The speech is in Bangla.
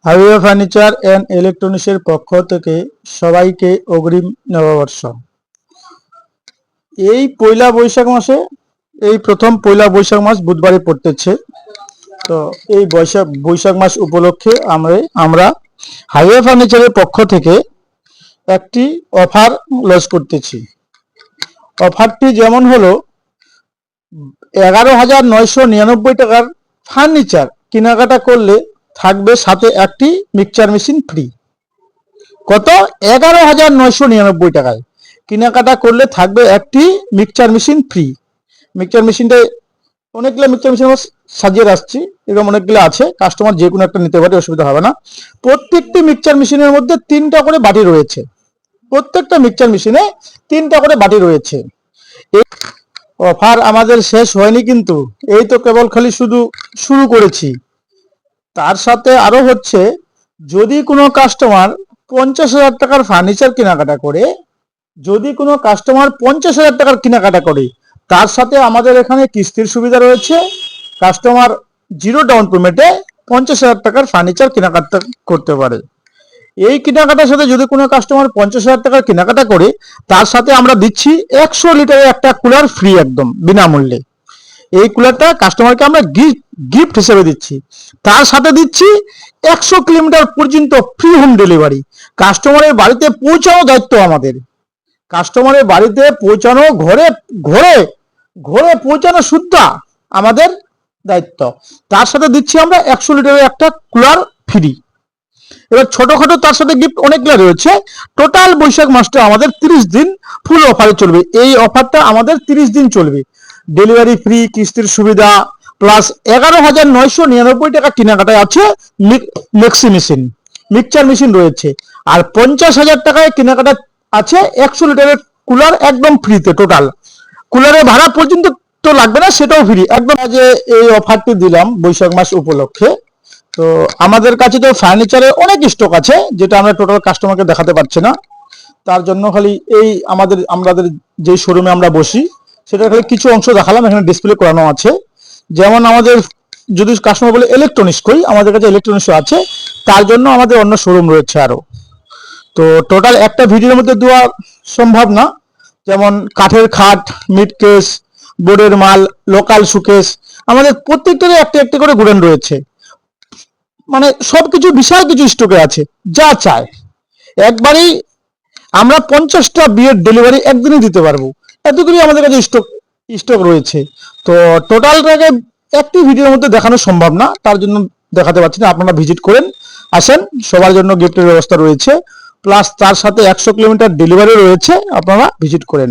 হাবিবা ফার্নিচার এন্ড ইলেকট্রনিক্সের পক্ষ থেকে সবাইকে অগ্রিম নববর্ষ। এই পয়লা বৈশাখ মাসে প্রথম পয়লা বৈশাখ মাস বুধবারে পড়তেছে। তো এই বৈশাখ মাস উপলক্ষে আমরা হাবিবা ফার্নিচারের পক্ষ থেকে একটি অফার লঞ্চ করতেছি। অফারটি যেমন হলো 11,999 টাকার ফার্নিচার কেনাকাটা করলে থাকবে সাথে একটি মিক্সচার মেশিন ফ্রি। কত? 11,999 টাকায় কেনাকাটা করলে থাকবে একটি মিক্সচার মেশিন ফ্রি। মিক্সচার মেশিনটা অনেকগুলো মিক্সচার মেশিন সাজিয়ে আসছি, এরকম অনেকগুলো আছে, কাস্টমার যে কোনো একটা নিতে পারে, অসুবিধা হবে না। প্রত্যেকটি মিক্সচার মেশিনের মধ্যে 3টা করে বাটি রয়েছে। প্রত্যেকটা মিক্সচার মেশিনে 3টা করে বাটি রয়েছে। এই অফার আমাদের শেষ হয়নি, কিন্তু এই তো কেবল খালি শুরু করেছি। তার সাথে আরো হচ্ছে, যদি কোনো কাস্টমার 50,000 টাকার ফার্নিচার কেনাকাটা করে, তার সাথে আমাদের এখানে কিস্তির সুবিধা রয়েছে। কাস্টমার 0 ডাউন পেমেন্টে 50,000 টাকার ফার্নিচার কেনাকাটা করতে পারে। এই কেনাকাটার সাথে যদি কোনো কাস্টমার 50,000 টাকার কেনাকাটা করে, তার সাথে আমরা দিচ্ছি 100 লিটারের একটা কুলার ফ্রি, একদম বিনামূল্যে। এই কুলারটা কাস্টমারকে আমরা গিফট হিসেবে দিচ্ছি। তার সাথে দিচ্ছি 100 কিলোমিটার পর্যন্ত ফ্রি হোম ডেলিভারি। কাস্টমারের বাড়িতে পৌঁছানো দায়িত্ব আমাদের। কাস্টমারের বাড়িতে পৌঁছানো, ঘরে পৌঁছানো সুদ্ধা আমাদের দায়িত্ব। তার সাথে দিচ্ছি আমরা 100 লিটারের একটা কুলার ফ্রি। এবার ছোটখাটো তার সাথে গিফট অনেকগুলো রয়েছে। টোটাল বৈশাখ মাসটা আমাদের 30 দিন ফুল অফারে চলবে। এই অফারটা আমাদের 30 দিন চলবে। ডেলিভারি ফ্রি, কিস্তির সুবিধা, প্লাস 11,999 টাকা কেনাকাটায় আছে মিক্সচার মেশিন রয়েছে। আর 50,000 টাকায় কেনাকাটা আছে 100 লিটারের কুলার, একদম ফ্রিতে। টোটাল কুলারের ভাড়া পর্যন্ত তো লাগবে না, সেটাও ফ্রি একদম। যে এই অফারটি দিলাম বৈশাখ মাস উপলক্ষে। তো আমাদের কাছে তো ফার্নিচারের অনেক স্টক আছে, যেটা আমরা টোটাল কাস্টমারকে দেখাতে পারছি না। তার জন্য খালি এই আমাদের যে শোরুমে আমরা বসি, সেটা খালি কিছু অংশ দেখালাম, এখানে ডিসপ্লে করানো আছে। যেমন আমাদের যদি কাস্টমার বলে ইলেকট্রনিক্স কই, আমাদের কাছে ইলেকট্রনিক্স আছে, তার জন্য আমাদের অন্য শোরুম রয়েছে আরো। তো টোটাল একটা ভিডিওর মধ্যে দেওয়া সম্ভব না। যেমন কাঠের খাট, মিড কেস, বোর্ডের মাল, লোকাল সুকেস, আমাদের প্রত্যেকটারই একটা একটা করে গোডাউন রয়েছে। মানে সবকিছু বিশাল কিছু স্টকে আছে, যা চায় একবারেই আমরা 50টা বিয়ের ডেলিভারি একদিনই দিতে পারবো, এতগুলি আমাদের কাছে স্টক রয়েছে। তো টোটালটাকে একটি ভিডিওর মধ্যে দেখানো সম্ভব না, তার জন্য দেখাতে পারছি না। আপনারা ভিজিট করেন, আসেন, সবার জন্য গিফটের ব্যবস্থা রয়েছে, প্লাস তার সাথে 100 কিলোমিটার ডেলিভারি রয়েছে, আপনারা ভিজিট করেন।